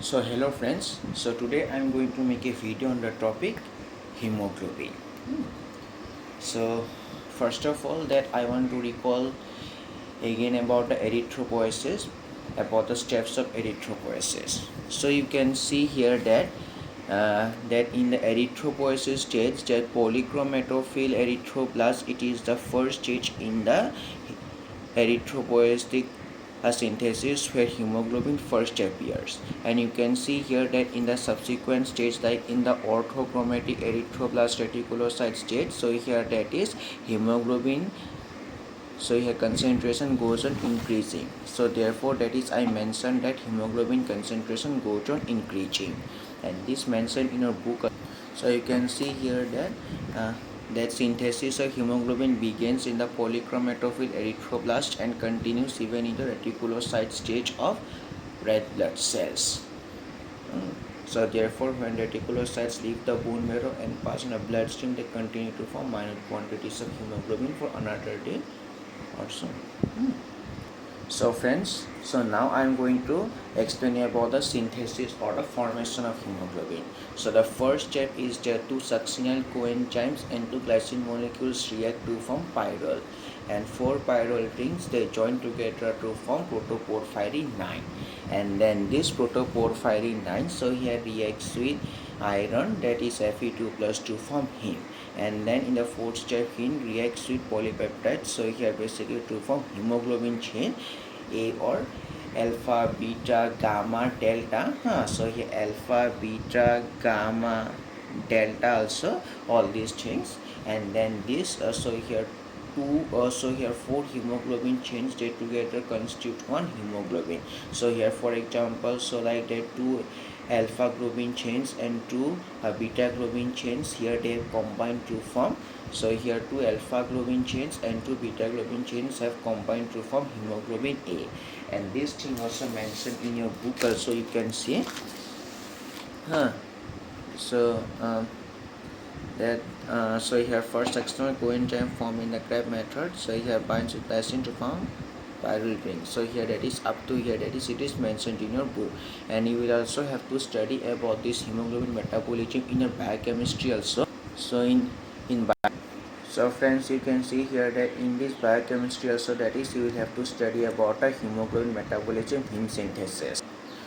So hello friends, so today I am going to make a video on the topic hemoglobin. So first of all that I want to recall again about the erythropoiesis, about the steps of erythropoiesis. So you can see here that in the erythropoiesis stage, that polychromatophil erythroblast, it is the first stage in the erythropoietic synthesis where hemoglobin first appears, and you can see here that in the subsequent stage, like in the orthochromatic erythroblast reticulocyte stage, so here that is hemoglobin, so here concentration goes on increasing, so therefore that is I mentioned that hemoglobin concentration goes on increasing, and this mentioned in your book. So you can see here that synthesis of hemoglobin begins in the polychromatophil erythroblast and continues even in the reticulocyte stage of red blood cells. So therefore, when reticulocytes leave the bone marrow and pass in the bloodstream, they continue to form minor quantities of hemoglobin for another day or so. So friends, so now I am going to explain you about the synthesis or the formation of hemoglobin. So the first step is that two succinyl coenzymes and two glycine molecules react to form pyrrole, and four pyrrole rings they join together to form protoporphyrin 9, and then this protoporphyrin 9 so here reacts with iron, that is Fe2 plus to form heme, and then in the fourth step heme reacts with polypeptides, so here basically to form hemoglobin chain A or alpha, beta, gamma, delta. So here alpha, beta, gamma, delta also, all these things, and then this so here two so here four hemoglobin chains they together constitute one hemoglobin. So here for example, so like that two alpha globin chains and two beta globin chains here they have combined to form, so here two alpha globin chains and two beta globin chains have combined to form hemoglobin A, and this thing also mentioned in your book also, you can see. So that so here first external coenzyme formed in the Krebs method, so here binds with glycine to form pyrrole ring. So here that is up to here, that is it is mentioned in your book, and you will also have to study about this hemoglobin metabolism in your biochemistry also. So in so friends, you can see here that in this biochemistry also, that is you will have to study about a hemoglobin metabolism, heme synthesis.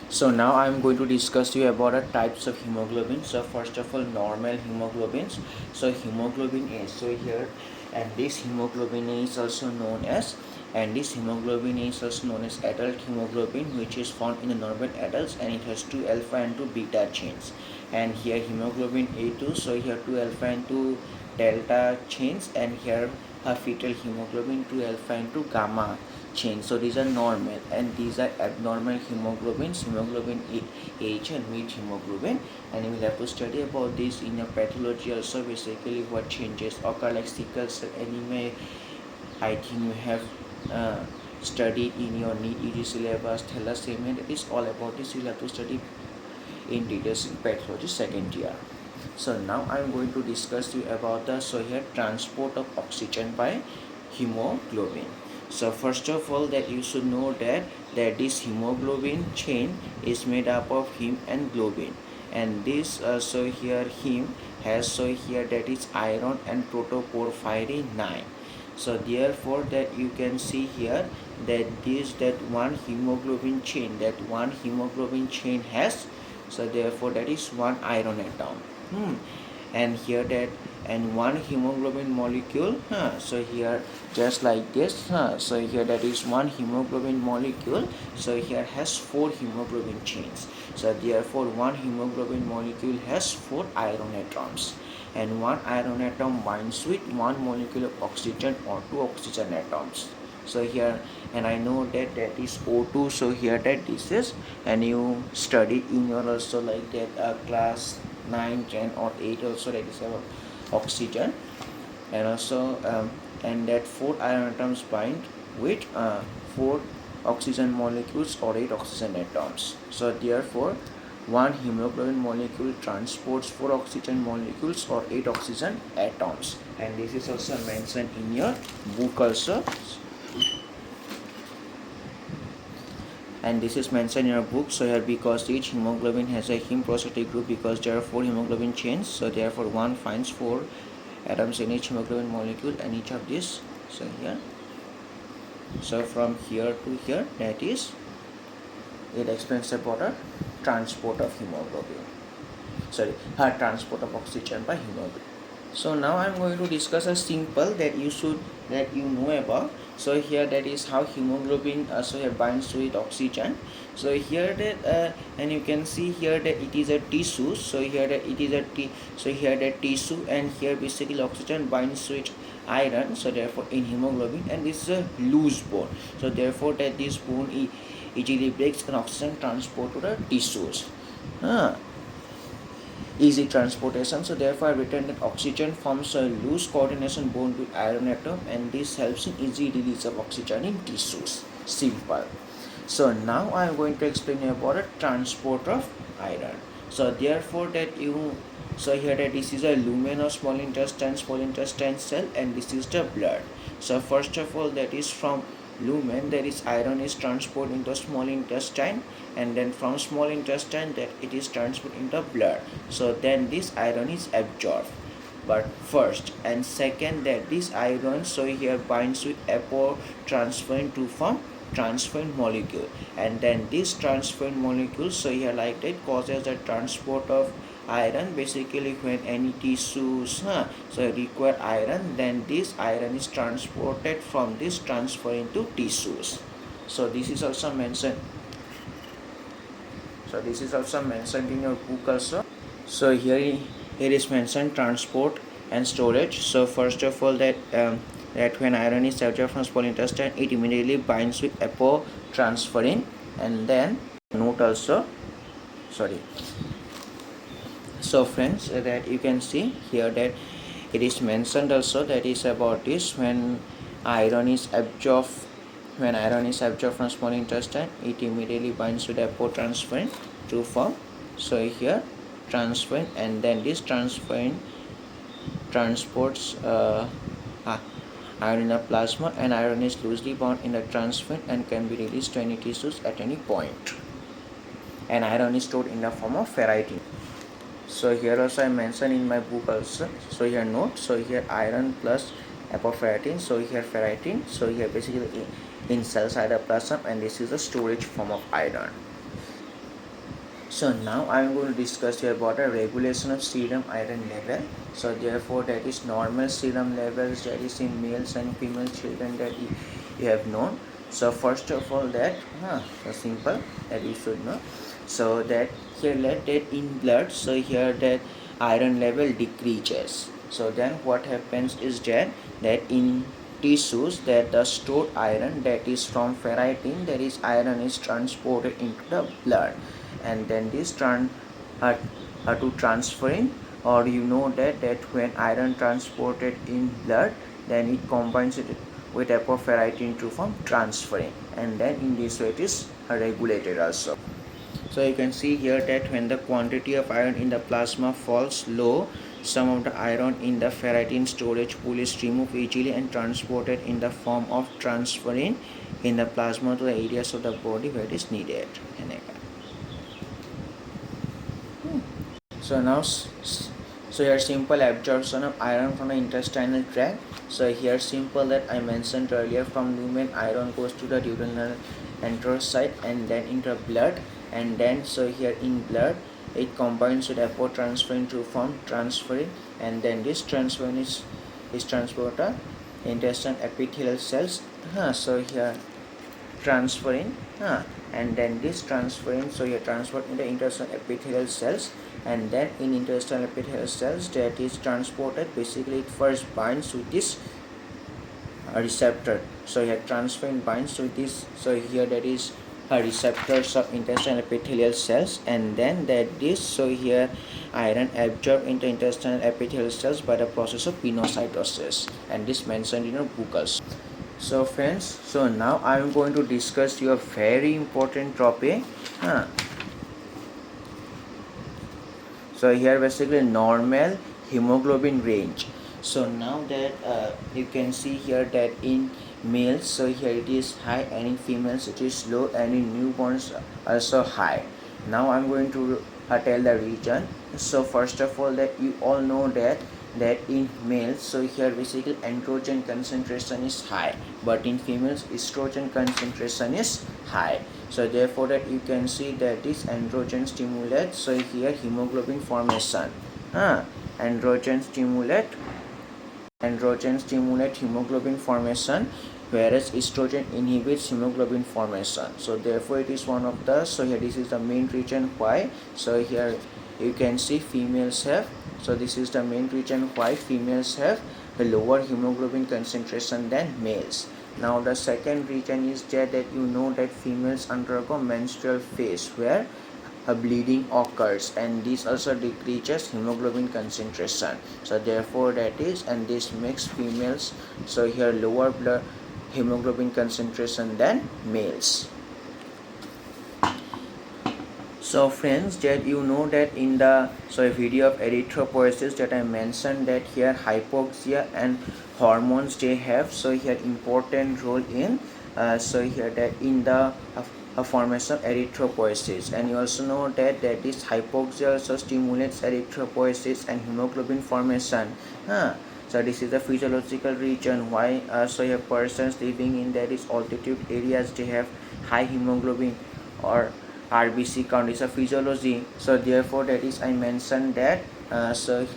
So now I am going to discuss you about the types of hemoglobin. So first of all, normal hemoglobins. So hemoglobin A. So here, and this hemoglobin A is also known as, adult hemoglobin, which is found in the normal adults, and it has two alpha and two beta chains. And here hemoglobin A2. So here two alpha and two delta chains, and here a fetal hemoglobin two alpha and two gamma chain. So these are normal, and these are abnormal hemoglobins, hemoglobin H and mid hemoglobin, and you will have to study about this in your pathology also, basically what changes occur, like sickle cell anemia. I think you have studied in your NEET ED syllabus, thalassemia, that is all about this. You will have to study in details in pathology second year. So now I am going to discuss you about the transport of oxygen by hemoglobin. So first of all, that you should know that this hemoglobin chain is made up of heme and globin, and this so here heme has so here that is iron and protoporphyrin 9. So therefore that you can see here that one hemoglobin chain has, so therefore that is one iron atom. And here that and one hemoglobin molecule, so here just like this, so here that is one hemoglobin molecule, so here has four hemoglobin chains, so therefore one hemoglobin molecule has four iron atoms, and one iron atom binds with one molecule of oxygen or two oxygen atoms. So here, and I know that is O2, so here that this is, and you study in your also like that class 9, 10 or 8 also, that is about oxygen, and also and that four iron atoms bind with four oxygen molecules or 8 oxygen atoms. So therefore one hemoglobin molecule transports 4 oxygen molecules or 8 oxygen atoms, and this is also mentioned in your book also. and this is mentioned in our book. So here, because each hemoglobin has a heme positive group, because there are 4 hemoglobin chains, so therefore one finds 4 atoms in each hemoglobin molecule, and each of these, so here, so from here to here, that is, it explains about a transport of hemoglobin, transport of oxygen by hemoglobin. So now I'm going to discuss a simple that you know about. So here, that is how hemoglobin so here binds with oxygen. So here that and you can see here that it is a tissue. So here that it is a so here that tissue, and here basically oxygen binds with iron. So therefore in hemoglobin, and this is a loose bone. So therefore that this bone easily breaks and oxygen transport to the tissues. Easy transportation. So therefore I written that oxygen forms a loose coordination bond with iron atom, and this helps in easy release of oxygen in tissues. Simple. So now I am going to explain about a transport of iron. So therefore that you, so here that this is a lumen of small intestine cell, and this is the blood. So first of all, that is from lumen, that is iron is transported into small intestine, and then from small intestine that it is transferred into blood. So then this iron is absorbed. But first and second, that this iron, so here binds with apotransferrin to form transferrin molecule, and then this transferrin molecule, so here like that, causes the transport of iron. Basically when any tissues so require iron, then this iron is transported from this transferrin to tissues. So this is also mentioned, in your book also. So here is mentioned transport and storage. So first of all, that when iron is absorbed from small intestine, it immediately binds with apotransferrin, and then note also, so friends, that you can see here that it is mentioned also, that is about this, when iron is absorbed from small intestine, it immediately binds with apotransferrin to form, so here, transferrin, and then this transferrin transports iron in the plasma, and iron is loosely bound in the transferrin and can be released to any tissues at any point. And iron is stored in the form of ferritin. So here also I mentioned in my book also. So here note, so here iron plus apoferritin, so here ferritin, so here basically in cell cytoplasm, and this is the storage form of iron. So now I am going to discuss here about the regulation of serum iron level. So therefore that is normal serum levels, that is in males and female children, that you have known. So first of all, that so simple that you should know. So that here let that in blood, so here that iron level decreases. So then what happens is that in tissues, that the stored iron, that is from ferritin, that is iron is transported into the blood, and then this to transferrin, or you know that when iron transported in blood, then it combines it with apoferritin to form transferrin, and then in this way it is regulated also. So you can see here that when the quantity of iron in the plasma falls low, some of the iron in the ferritin storage pool is removed easily and transported in the form of transferrin in the plasma to the areas of the body where it is needed. So now, so here simple absorption of iron from the intestinal tract. So here simple that I mentioned earlier, from lumen iron goes to the duodenal enterocyte and then into blood, and then so here in blood it combines with apotransferrin to form transferrin, and then this transferrin is transported intestinal epithelial cells. So here transferrin, and then this transferrin, so here transferred in the intestinal epithelial cells, and then in intestinal epithelial cells, that is transported, basically it first binds with this receptor. So here transferrin binds with this, so here that is receptors of intestinal epithelial cells, and then that this, so here iron absorbed into intestinal epithelial cells by the process of pinocytosis, and this mentioned in your book also. So friends, so now I am going to discuss your very important topic. So here basically normal hemoglobin range. So now that you can see here that in males, so here it is high, and in females it is low, and in newborns also high. Now I'm going to tell the region. So first of all, that you all know that in males, so here basically androgen concentration is high, but in females estrogen concentration is high. So therefore that you can see that this androgen stimulates, so here hemoglobin formation. Androgen stimulate hemoglobin formation, whereas estrogen inhibits hemoglobin formation. So therefore it is one of the, so here this is the main reason why, so here you can see females have, so this is the main reason why females have a lower hemoglobin concentration than males. Now the second reason is that you know that females undergo menstrual phase where a bleeding occurs, and this also decreases hemoglobin concentration. So therefore that is, and this makes females, so here lower blood hemoglobin concentration than males. So friends, that you know that in the video of erythropoiesis that I mentioned that here hypoxia and hormones they have, so here important role in so here that in the formation of erythropoiesis. And you also know that this hypoxia also stimulates erythropoiesis and hemoglobin formation. So this is the physiological reason why so here persons living in that is altitude areas they have high hemoglobin or RBC count is a physiology. So therefore that is I mentioned that so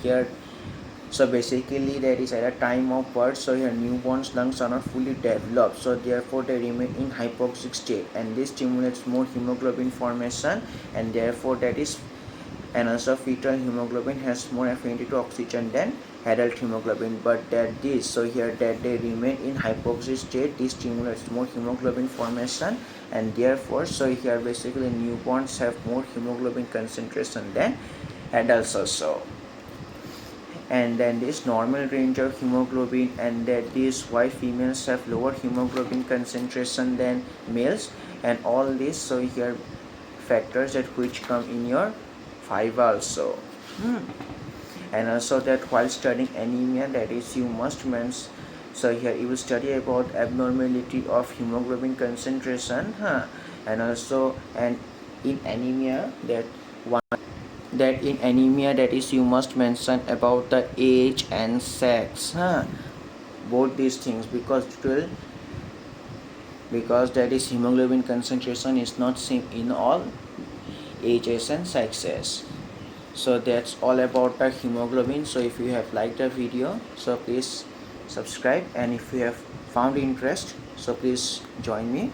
here, so basically that is at a time of birth, so here newborns lungs are not fully developed, so therefore they remain in hypoxic state, and this stimulates more hemoglobin formation, and therefore that is, and also fetal hemoglobin has more affinity to oxygen than adult hemoglobin, but that this, so here that they remain in hypoxic state, this stimulates more hemoglobin formation, and therefore so here basically newborns have more hemoglobin concentration than adults also. And then this normal range of hemoglobin, and that is why females have lower hemoglobin concentration than males, and all this, so here factors that which come in your 5 also. And also that while studying anemia, that is you must mention, so here you will study about abnormality of hemoglobin concentration, and also and in anemia that in anemia, that is you must mention about the age and sex, both these things, because that is hemoglobin concentration is not same in all ages and sexes. So that's all about the hemoglobin. So if you have liked the video, so please subscribe, and if you have found interest, so please join me.